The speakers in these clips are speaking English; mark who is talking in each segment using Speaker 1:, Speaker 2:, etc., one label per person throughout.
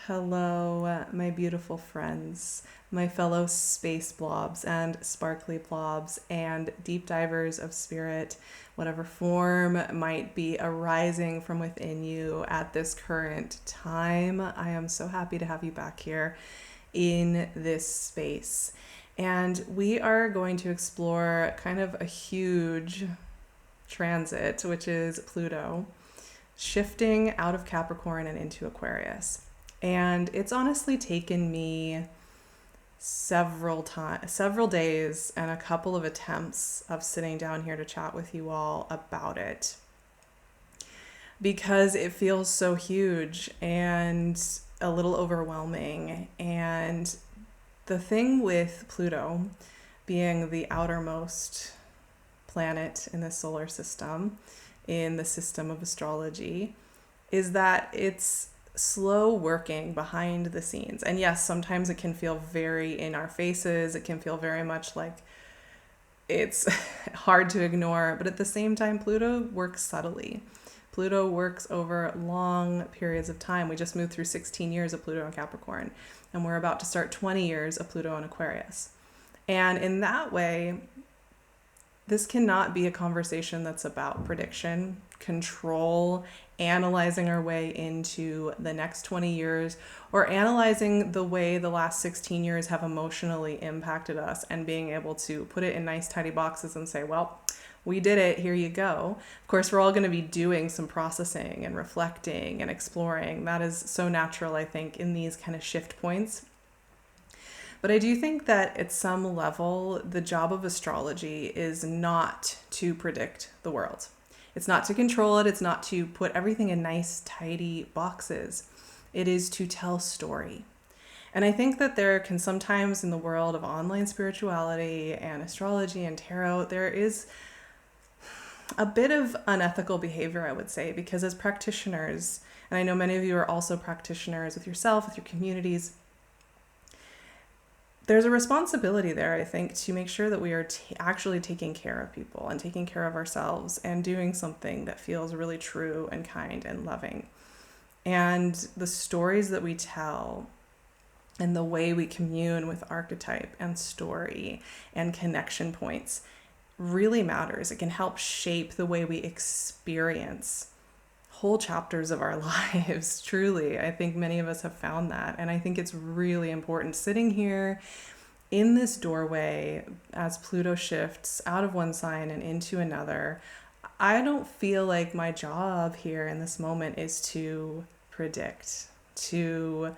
Speaker 1: Hello, my beautiful friends, my fellow space blobs and sparkly blobs and deep divers of spirit, whatever form might be arising from within you at this current time. I am so happy to have you back here in this space. And we are going to explore kind of a huge transit, which is Pluto shifting out of Capricorn and into Aquarius. And it's honestly taken me several days and a couple of attempts of sitting down here to chat with you all about it because it feels so huge and a little overwhelming. And the thing with Pluto being the outermost planet in the solar system, in the system of astrology, is that it's slow working behind the scenes. And yes, sometimes it can feel very in our faces. It can feel very much like it's hard to ignore. But at the same time, Pluto works subtly. Pluto works over long periods of time. We just moved through 16 years of Pluto in Capricorn, and we're about to start 20 years of Pluto in Aquarius. And in that way, this cannot be a conversation that's about prediction, control, analyzing our way into the next 20 years, or analyzing the way the last 16 years have emotionally impacted us and being able to put it in nice, tidy boxes and say, well, we did it, here you go. Of course, we're all going to be doing some processing and reflecting and exploring. That is so natural, I think, in these kind of shift points. But I do think that at some level, the job of astrology is not to predict the world. It's not to control it. It's not to put everything in nice, tidy boxes. It is to tell story. And I think that there can sometimes in the world of online spirituality and astrology and tarot, there is a bit of unethical behavior, I would say, because as practitioners, and I know many of you are also practitioners with yourself, with your communities, there's a responsibility there, I think, to make sure that we are actually taking care of people and taking care of ourselves and doing something that feels really true and kind and loving. And the stories that we tell and the way we commune with archetype and story and connection points really matters. It can help shape the way we experience whole chapters of our lives. Truly, I think many of us have found that. And I think it's really important sitting here in this doorway as Pluto shifts out of one sign and into another. I don't feel like my job here in this moment is to predict, to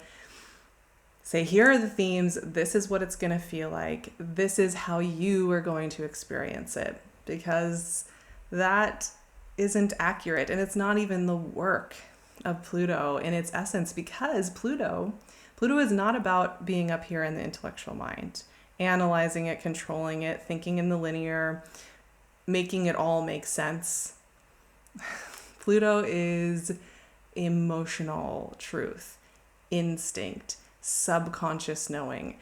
Speaker 1: say, here are the themes, this is what it's going to feel like, this is how you are going to experience it, because that isn't accurate, and it's not even the work of Pluto in its essence, because Pluto is not about being up here in the intellectual mind, analyzing it, controlling it, thinking in the linear, making it all make sense. Pluto is emotional truth, instinct, subconscious knowing,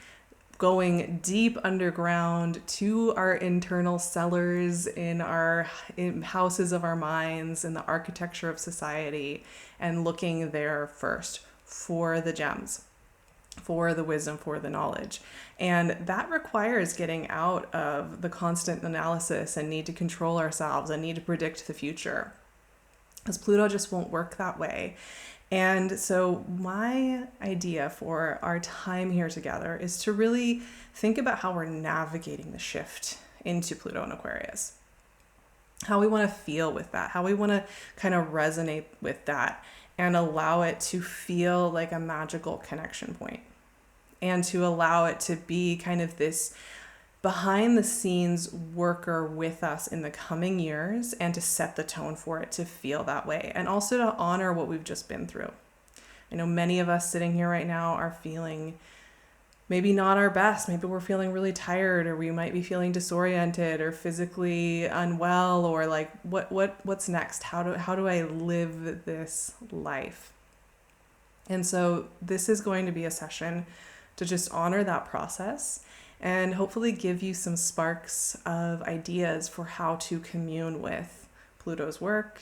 Speaker 1: going deep underground to our internal cellars in houses of our minds, in the architecture of society, and looking there first for the gems, for the wisdom, for the knowledge. And that requires getting out of the constant analysis and need to control ourselves and need to predict the future, because Pluto just won't work that way. And so my idea for our time here together is to really think about how we're navigating the shift into Pluto and Aquarius, how we want to feel with that, how we want to kind of resonate with that and allow it to feel like a magical connection point, and to allow it to be kind of this behind the scenes worker with us in the coming years, and to set the tone for it to feel that way, and also to honor what we've just been through. I know many of us sitting here right now are feeling maybe not our best. Maybe we're feeling really tired, or we might be feeling disoriented or physically unwell, or like what's next? How do I live this life? And so this is going to be a session to just honor that process and hopefully give you some sparks of ideas for how to commune with Pluto's work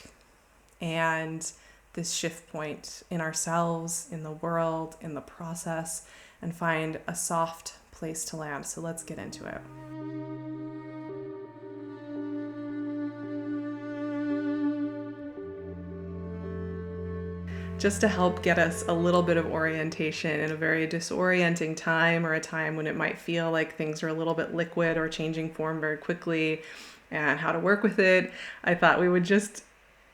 Speaker 1: and this shift point in ourselves, in the world, in the process, and find a soft place to land. So let's get into it. Just to help get us a little bit of orientation in a very disorienting time, or a time when it might feel like things are a little bit liquid or changing form very quickly, and how to work with it, I thought we would just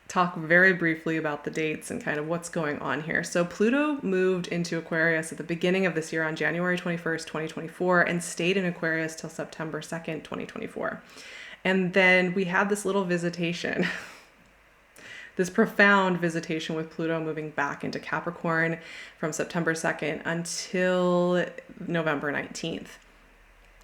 Speaker 1: talk very briefly about the dates and kind of what's going on here. So Pluto moved into Aquarius at the beginning of this year on January 21st, 2024, and stayed in Aquarius till September 2nd, 2024. And then we had this little visitation, this profound visitation with Pluto moving back into Capricorn from September 2nd until November 19th,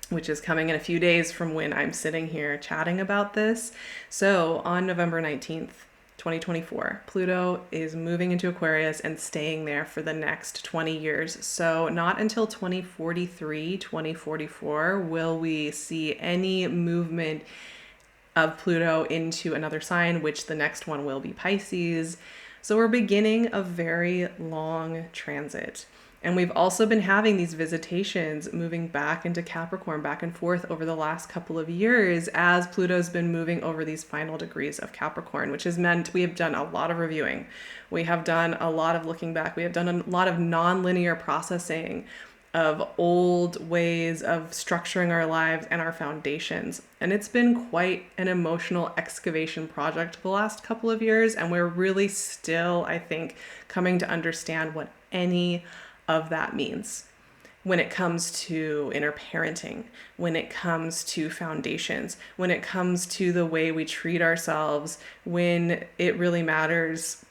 Speaker 1: which is coming in a few days from when I'm sitting here chatting about this. So on November 19th, 2024, Pluto is moving into Aquarius and staying there for the next 20 years. So not until 2043, 2044 will we see any movement of Pluto into another sign, which the next one will be Pisces. So we're beginning a very long transit. And we've also been having these visitations moving back into Capricorn, back and forth over the last couple of years, as Pluto's been moving over these final degrees of Capricorn, which has meant we have done a lot of reviewing. We have done a lot of looking back. We have done a lot of non-linear processing of old ways of structuring our lives and our foundations. And it's been quite an emotional excavation project the last couple of years. And we're really still, I think, coming to understand what any of that means when it comes to inner parenting, when it comes to foundations, when it comes to the way we treat ourselves, when it really matters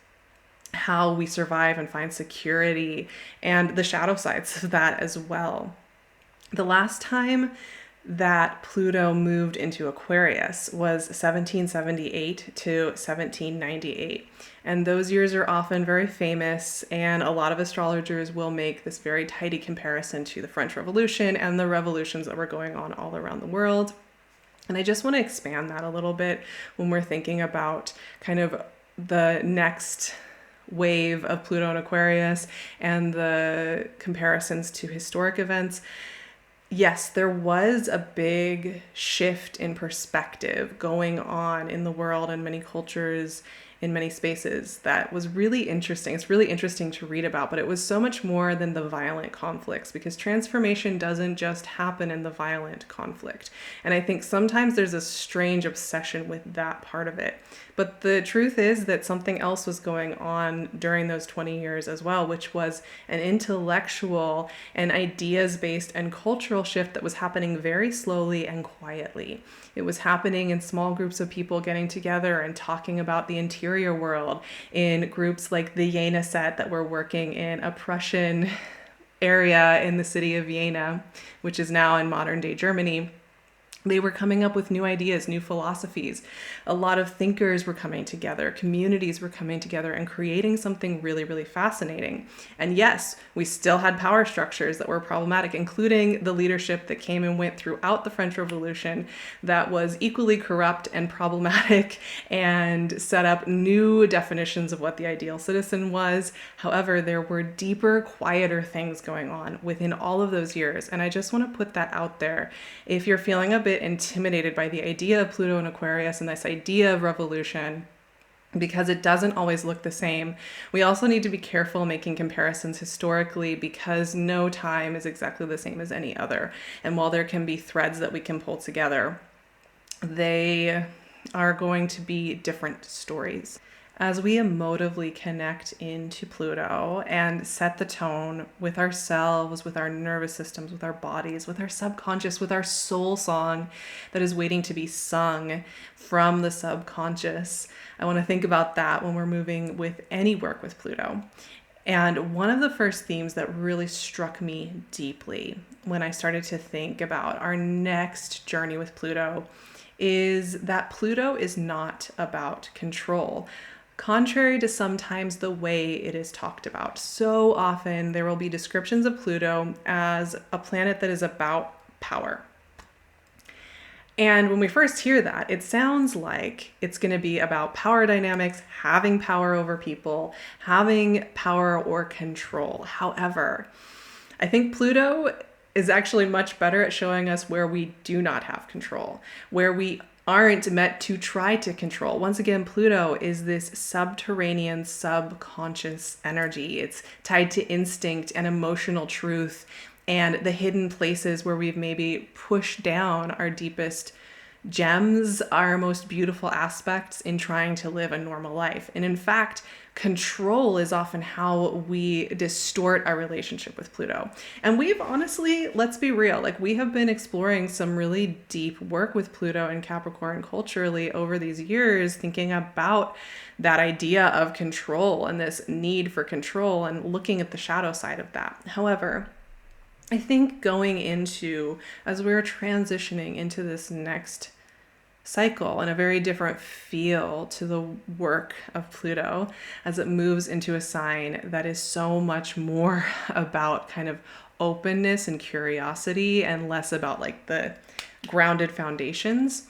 Speaker 1: how we survive and find security, and the shadow sides of that as well. The last time that Pluto moved into Aquarius was 1778 to 1798. And those years are often very famous, and a lot of astrologers will make this very tidy comparison to the French Revolution and the revolutions that were going on all around the world. And I just want to expand that a little bit when we're thinking about kind of the next wave of Pluto in Aquarius and the comparisons to historic events. Yes, there was a big shift in perspective going on in the world and many cultures, in many spaces, that was really interesting. It's really interesting to read about, but it was so much more than the violent conflicts, because transformation doesn't just happen in the violent conflict. And I think sometimes there's a strange obsession with that part of it. But the truth is that something else was going on during those 20 years as well, which was an intellectual and ideas-based and cultural shift that was happening very slowly and quietly. It was happening in small groups of people getting together and talking about the interior world, in groups like the Jena set that were working in a Prussian area in the city of Jena, which is now in modern day Germany. They were coming up with new ideas, new philosophies. A lot of thinkers were coming together, communities were coming together and creating something really, really fascinating. And yes, we still had power structures that were problematic, including the leadership that came and went throughout the French Revolution that was equally corrupt and problematic and set up new definitions of what the ideal citizen was. However, there were deeper, quieter things going on within all of those years. And I just want to put that out there. If you're feeling a bit intimidated by the idea of Pluto in Aquarius and this idea of revolution, because it doesn't always look the same, we also need to be careful making comparisons historically, because no time is exactly the same as any other. And while there can be threads that we can pull together, they are going to be different stories. As we emotively connect into Pluto and set the tone with ourselves, with our nervous systems, with our bodies, with our subconscious, with our soul song that is waiting to be sung from the subconscious, I want to think about that when we're moving with any work with Pluto. And one of the first themes that really struck me deeply when I started to think about our next journey with Pluto is that Pluto is not about control. Contrary to sometimes the way it is talked about. So often there will be descriptions of Pluto as a planet that is about power. And when we first hear that, it sounds like it's going to be about power dynamics, having power over people, having power or control. However, I think Pluto is actually much better at showing us where we do not have control, where we aren't meant to try to control. Once again, Pluto is this subterranean, subconscious energy. It's tied to instinct and emotional truth and the hidden places where we've maybe pushed down our deepest gems, our most beautiful aspects in trying to live a normal life. And in fact, control is often how we distort our relationship with Pluto. And we've honestly, let's be real, like we have been exploring some really deep work with Pluto and Capricorn culturally over these years, thinking about that idea of control and this need for control and looking at the shadow side of that. However, I think going into, as we're transitioning into this next cycle and a very different feel to the work of Pluto as it moves into a sign that is so much more about kind of openness and curiosity and less about like the grounded foundations,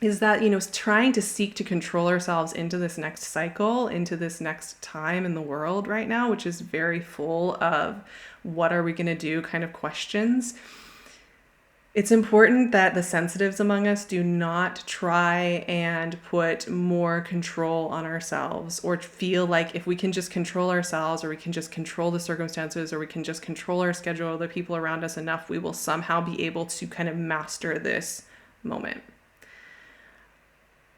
Speaker 1: is that, trying to seek to control ourselves into this next cycle, into this next time in the world right now, which is very full of what are we going to do kind of questions. It's important that the sensitives among us do not try and put more control on ourselves or feel like if we can just control ourselves or we can just control the circumstances or we can just control our schedule or the people around us enough, we will somehow be able to kind of master this moment.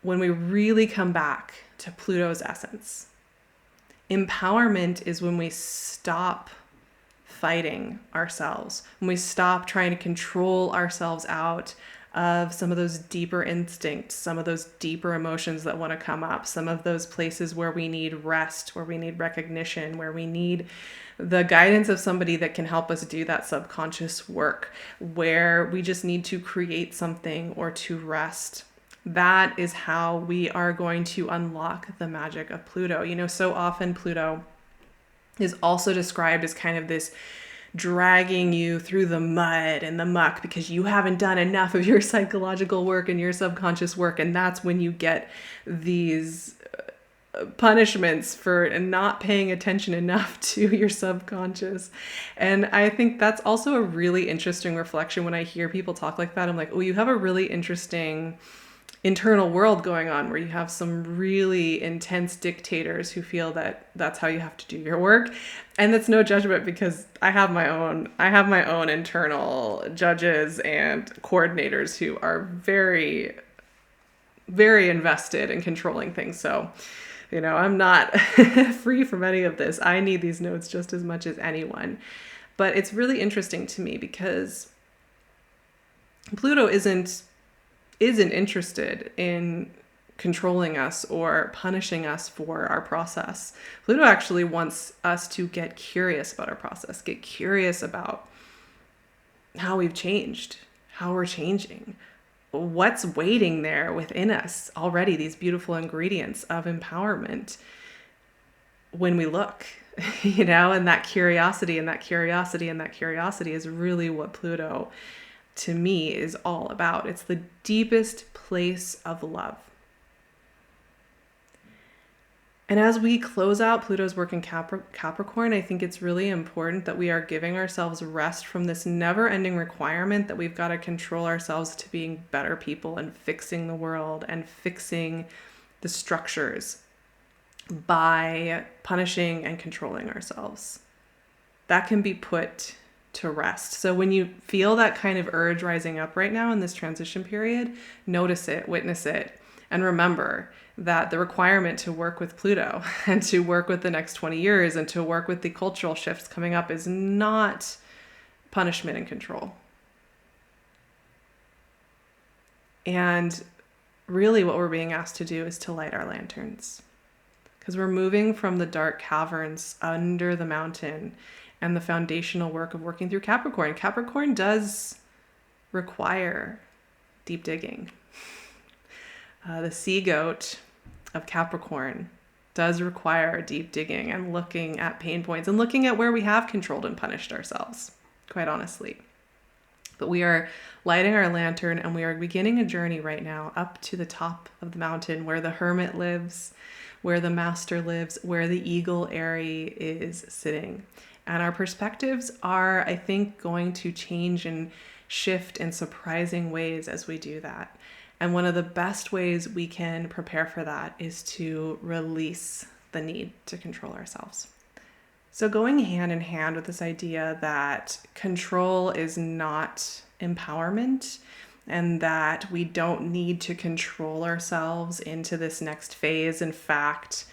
Speaker 1: When we really come back to Pluto's essence, empowerment is when we stop fighting ourselves, when we stop trying to control ourselves out of some of those deeper instincts, some of those deeper emotions that want to come up, some of those places where we need rest, where we need recognition, where we need the guidance of somebody that can help us do that subconscious work, where we just need to create something or to rest. That is how we are going to unlock the magic of Pluto. So often Pluto is also described as kind of this dragging you through the mud and the muck because you haven't done enough of your psychological work and your subconscious work. And that's when you get these punishments for not paying attention enough to your subconscious. And I think that's also a really interesting reflection when I hear people talk like that. I'm like, oh, you have a really interesting internal world going on where you have some really intense dictators who feel that that's how you have to do your work. And that's no judgment because I have my own internal judges and coordinators who are very, very invested in controlling things. So, I'm not free from any of this. I need these notes just as much as anyone. But it's really interesting to me because Pluto isn't interested in controlling us or punishing us for our process. Pluto actually wants us to get curious about our process, get curious about how we've changed, how we're changing, what's waiting there within us already, these beautiful ingredients of empowerment when we look, and that curiosity is really what Pluto to me is all about. It's the deepest place of love. And as we close out Pluto's work in Capricorn, I think it's really important that we are giving ourselves rest from this never-ending requirement that we've got to control ourselves to being better people and fixing the world and fixing the structures by punishing and controlling ourselves. That can be put to rest. So when you feel that kind of urge rising up right now in this transition period, notice it, witness it, and remember that the requirement to work with Pluto and to work with the next 20 years and to work with the cultural shifts coming up is not punishment and control. And really what we're being asked to do is to light our lanterns, because we're moving from the dark caverns under the mountain and the foundational work of working through Capricorn. Capricorn does require deep digging. The sea goat of Capricorn does require deep digging and looking at pain points and looking at where we have controlled and punished ourselves, quite honestly. But we are lighting our lantern and we are beginning a journey right now up to the top of the mountain where the hermit lives, where the master lives, where the eagle Airy is sitting. And our perspectives are, I think, going to change and shift in surprising ways as we do that. And one of the best ways we can prepare for that is to release the need to control ourselves. So going hand in hand with this idea that control is not empowerment and that we don't need to control ourselves into this next phase. In fact,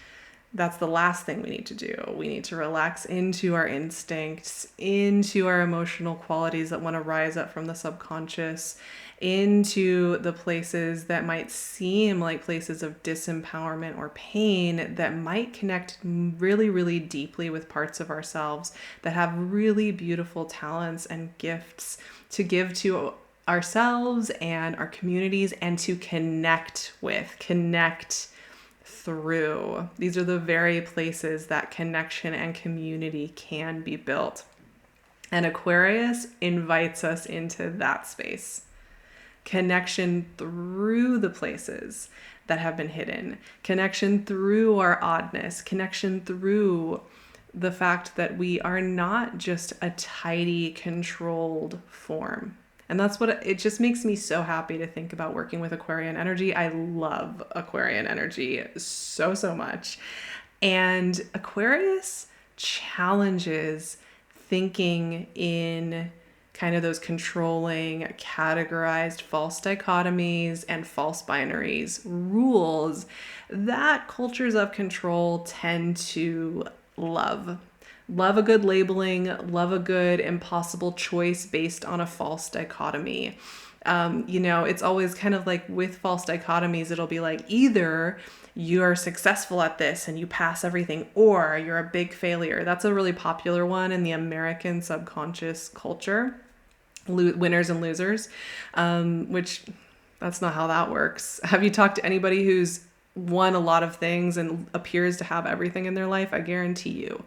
Speaker 1: that's the last thing we need to do. We need to relax into our instincts, into our emotional qualities that want to rise up from the subconscious, into the places that might seem like places of disempowerment or pain that might connect really, really deeply with parts of ourselves that have really beautiful talents and gifts to give to ourselves and our communities and to connect through. These are the very places that connection and community can be built. And Aquarius invites us into that space. Connection through the places that have been hidden, connection through our oddness, connection through the fact that we are not just a tidy, controlled form. And that's what it just makes me so happy to think about working with Aquarian energy. I love Aquarian energy so, so much. And Aquarius challenges thinking in kind of those controlling, categorized false dichotomies and false binaries, rules that cultures of control tend to love. Love a good labeling, love a good impossible choice based on a false dichotomy. It's always kind of like with false dichotomies, it'll be like either you're successful at this and you pass everything, or you're a big failure. That's a really popular one in the American subconscious culture, winners and losers, which that's not how that works. Have you talked to anybody who's won a lot of things and appears to have everything in their life? I guarantee you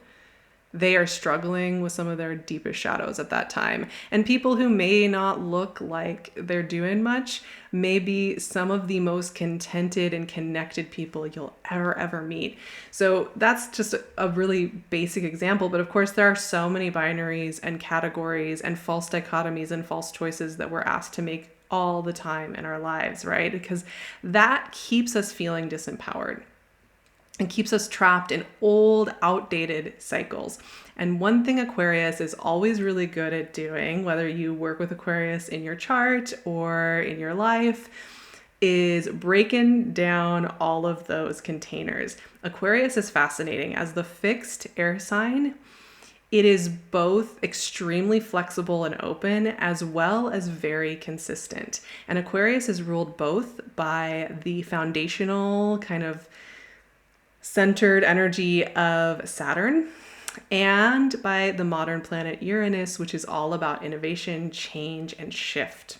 Speaker 1: they are struggling with some of their deepest shadows at that time. And people who may not look like they're doing much may be some of the most contented and connected people you'll ever meet. So that's just a really basic example. But of course, there are so many binaries and categories and false dichotomies and false choices that we're asked to make all the time in our lives, right? Because that keeps us feeling disempowered and keeps us trapped in old, outdated cycles. And one thing Aquarius is always really good at doing, whether you work with Aquarius in your chart or in your life, is breaking down all of those containers. Aquarius is fascinating. As the fixed air sign, it is both extremely flexible and open, as well as very consistent. And Aquarius is ruled both by the foundational kind of centered energy of Saturn and by the modern planet Uranus, which is all about innovation, change, and shift.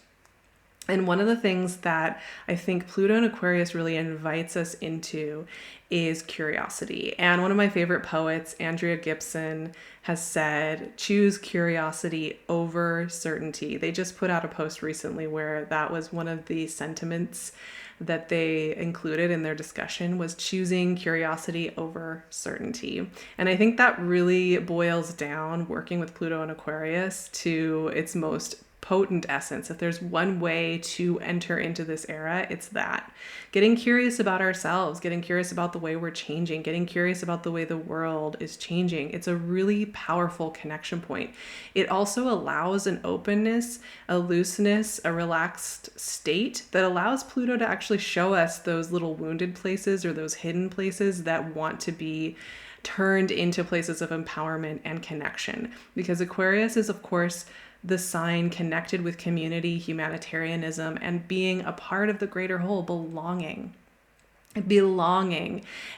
Speaker 1: And one of the things that I think Pluto in Aquarius really invites us into is curiosity. And one of my favorite poets, Andrea Gibson, has said, choose curiosity over certainty. They just put out a post recently where that was one of the sentiments that they included in their discussion, was choosing curiosity over certainty. And I think that really boils down working with Pluto in Aquarius to its most potent essence. If there's one way to enter into this era, it's that. Getting curious about ourselves, getting curious about the way we're changing, getting curious about the way the world is changing. It's a really powerful connection point. It also allows an openness, a looseness, a relaxed state that allows Pluto to actually show us those little wounded places or those hidden places that want to be turned into places of empowerment and connection. Because Aquarius is, of course, the sign connected with community, humanitarianism, and being a part of the greater whole, belonging.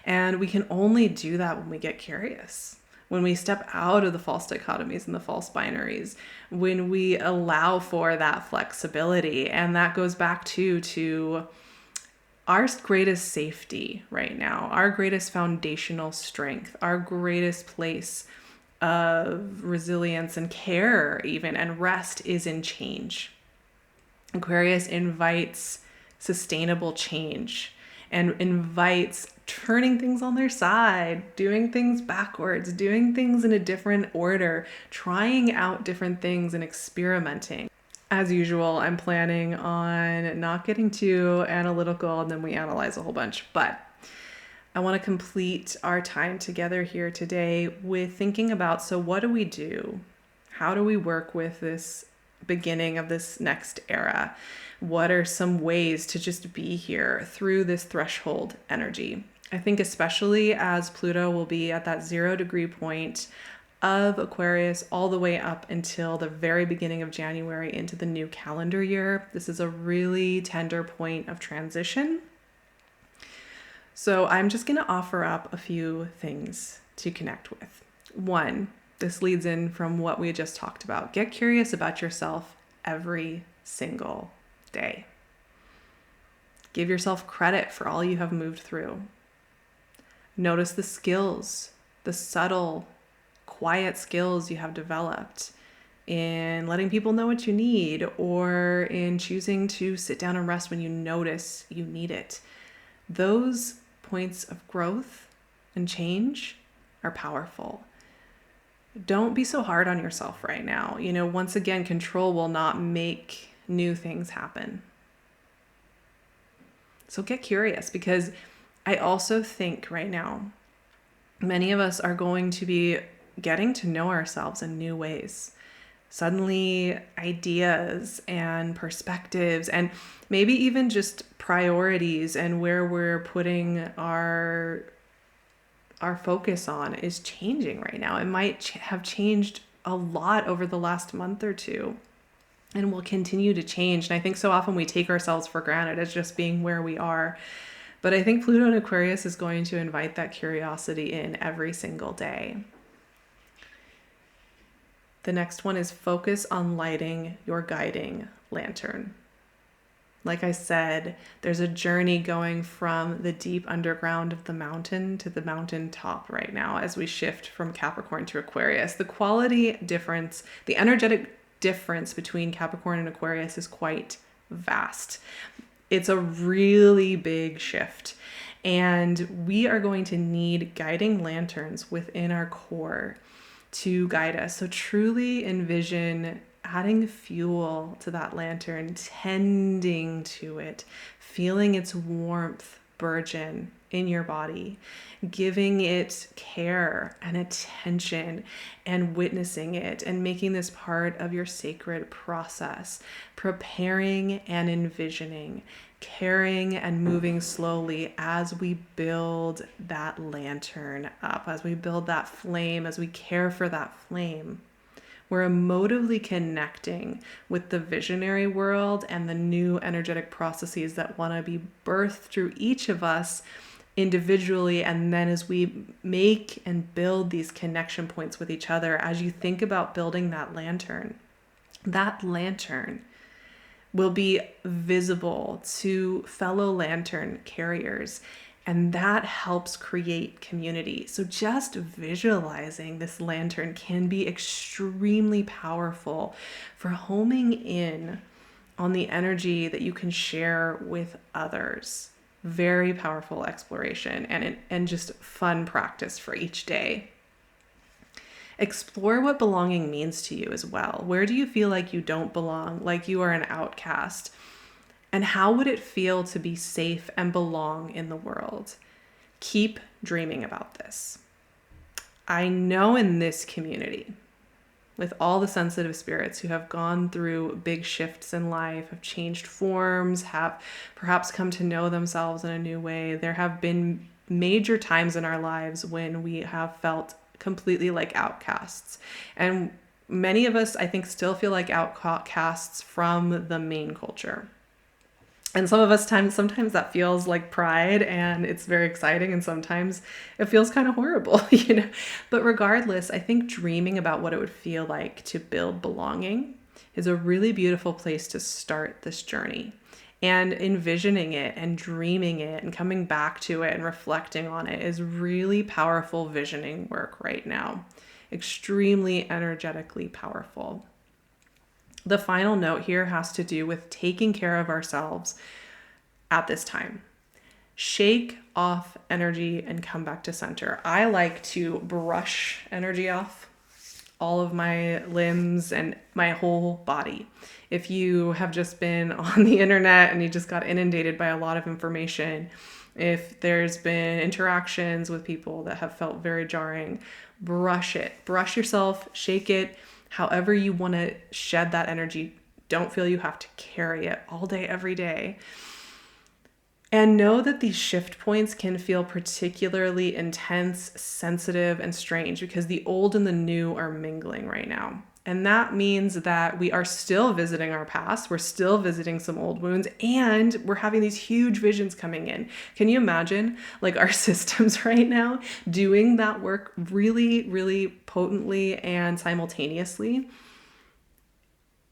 Speaker 1: And we can only do that when we get curious, when we step out of the false dichotomies and the false binaries, when we allow for that flexibility. And that goes back to our greatest safety right now, our greatest foundational strength, our greatest place of resilience and care even, and rest is in change. Aquarius invites sustainable change and invites turning things on their side, doing things backwards, doing things in a different order, trying out different things and experimenting. As usual, I'm planning on not getting too analytical and then we analyze a whole bunch, but I want to complete our time together here today with thinking about, so what do we do? How do we work with this beginning of this next era? What are some ways to just be here through this threshold energy? I think especially as Pluto will be at that 0-degree point of Aquarius all the way up until the very beginning of January into the new calendar year. This is a really tender point of transition. So I'm just going to offer up a few things to connect with. One, this leads in from what we just talked about. Get curious about yourself every single day. Give yourself credit for all you have moved through. Notice the skills, the subtle, quiet skills you have developed in letting people know what you need, or in choosing to sit down and rest when you notice you need it. Those points of growth and change are powerful. Don't be so hard on yourself right now. Once again, control will not make new things happen. So get curious, because I also think right now, many of us are going to be getting to know ourselves in new ways. Suddenly, ideas and perspectives, and maybe even just priorities and where we're putting our focus on is changing right now. It might have changed a lot over the last month or two and will continue to change. And I think so often we take ourselves for granted as just being where we are. But I think Pluto in Aquarius is going to invite that curiosity in every single day. The next one is focus on lighting your guiding lantern. Like I said, there's a journey going from the deep underground of the mountain to the mountain top right now as we shift from Capricorn to Aquarius. The quality difference, the energetic difference between Capricorn and Aquarius is quite vast. It's a really big shift. And we are going to need guiding lanterns within our core to guide us. So truly envision adding fuel to that lantern, tending to it, feeling its warmth burgeon in your body, giving it care and attention and witnessing it and making this part of your sacred process, preparing and envisioning, caring and moving slowly as we build that lantern up, as we build that flame, as we care for that flame. We're emotively connecting with the visionary world and the new energetic processes that want to be birthed through each of us individually. And then as we make and build these connection points with each other, as you think about building that lantern will be visible to fellow lantern carriers. And that helps create community. So just visualizing this lantern can be extremely powerful for homing in on the energy that you can share with others. Very powerful exploration and just fun practice for each day. Explore what belonging means to you as well. Where do you feel like you don't belong, like you are an outcast? And how would it feel to be safe and belong in the world? Keep dreaming about this. I know in this community, with all the sensitive spirits who have gone through big shifts in life, have changed forms, have perhaps come to know themselves in a new way, there have been major times in our lives when we have felt completely like outcasts. And many of us, I think, still feel like outcasts from the main culture. And some of us sometimes that feels like pride and it's very exciting, and sometimes it feels kind of horrible, But regardless, I think dreaming about what it would feel like to build belonging is a really beautiful place to start this journey. And envisioning it and dreaming it and coming back to it and reflecting on it is really powerful visioning work right now. extremely energetically powerful. The final note here has to do with taking care of ourselves at this time. Shake off energy and come back to center. I like to brush energy off all of my limbs and my whole body. If you have just been on the internet and you just got inundated by a lot of information, if there's been interactions with people that have felt very jarring, brush it. Brush yourself, shake it, however you want to shed that energy. Don't feel you have to carry it all day, every day. And know that these shift points can feel particularly intense, sensitive, and strange because the old and the new are mingling right now. And that means that we are still visiting our past, we're still visiting some old wounds, and we're having these huge visions coming in. Can you imagine like our systems right now doing that work really, really potently and simultaneously?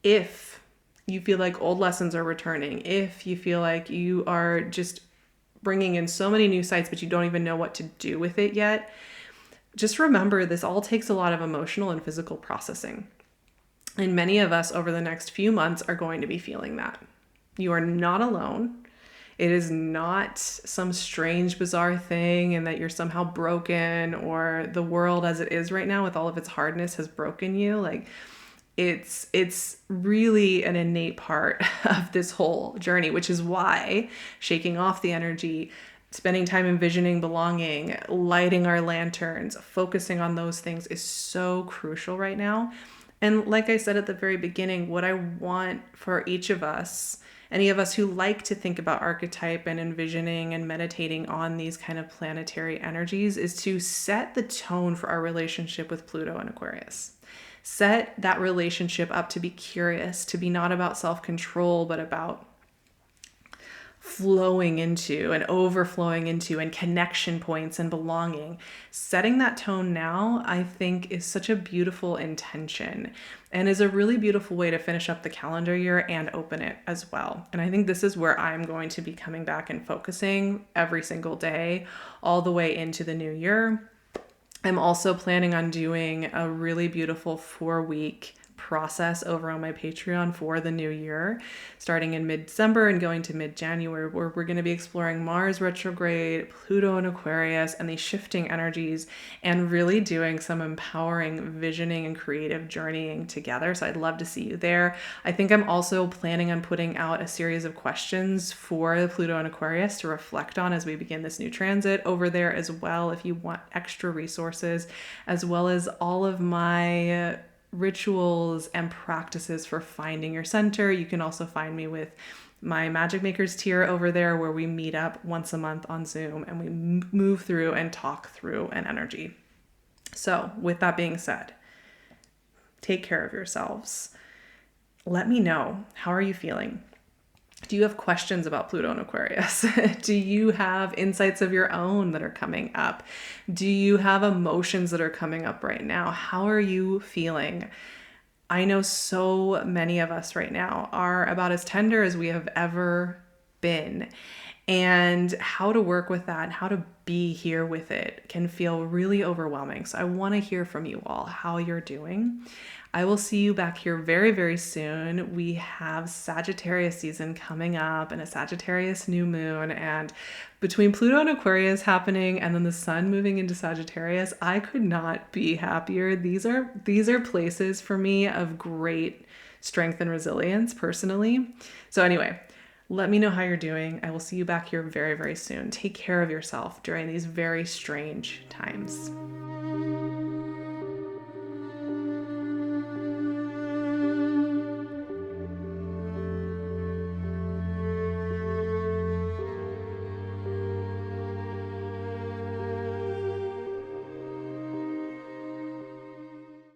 Speaker 1: If you feel like old lessons are returning, if you feel like you are just bringing in so many new sights, but you don't even know what to do with it yet, just remember this all takes a lot of emotional and physical processing. And many of us over the next few months are going to be feeling that. You are not alone. It is not some strange, bizarre thing and that you're somehow broken or the world as it is right now with all of its hardness has broken you. Like, it's really an innate part of this whole journey, which is why shaking off the energy, spending time envisioning belonging, lighting our lanterns, focusing on those things is so crucial right now. And like I said at the very beginning, what I want for each of us, any of us who like to think about archetype and envisioning and meditating on these kind of planetary energies, is to set the tone for our relationship with Pluto and Aquarius. Set that relationship up to be curious, to be not about self-control, but about flowing into and overflowing into and connection points and belonging. Setting that tone now, I think, is such a beautiful intention and is a really beautiful way to finish up the calendar year and open it as well. And I think this is where I'm going to be coming back and focusing every single day all the way into the new year. I'm also planning on doing a really beautiful 4-week process over on my Patreon for the new year, starting in mid-December and going to mid-January, where we're going to be exploring Mars retrograde, Pluto and Aquarius, and these shifting energies, and really doing some empowering visioning and creative journeying together. So I'd love to see you there. I think I'm also planning on putting out a series of questions for the Pluto and Aquarius to reflect on as we begin this new transit over there as well, if you want extra resources, as well as all of my rituals and practices for finding your center. You can also find me with my Magic Makers tier over there, where we meet up once a month on Zoom and we move through and talk through an energy. So with that being said, take care of yourselves. Let me know, how are you feeling? Do you have questions about Pluto and Aquarius? Do you have insights of your own that are coming up? Do you have emotions that are coming up right now? How are you feeling? I know so many of us right now are about as tender as we have ever been. And how to work with that and how to be here with it can feel really overwhelming. So I want to hear from you all how you're doing. I will see you back here very, very soon. We have Sagittarius season coming up and a Sagittarius new moon. And between Pluto and Aquarius happening and then the sun moving into Sagittarius, I could not be happier. These are places for me of great strength and resilience personally. So anyway, let me know how you're doing. I will see you back here very, very soon. Take care of yourself during these very strange times.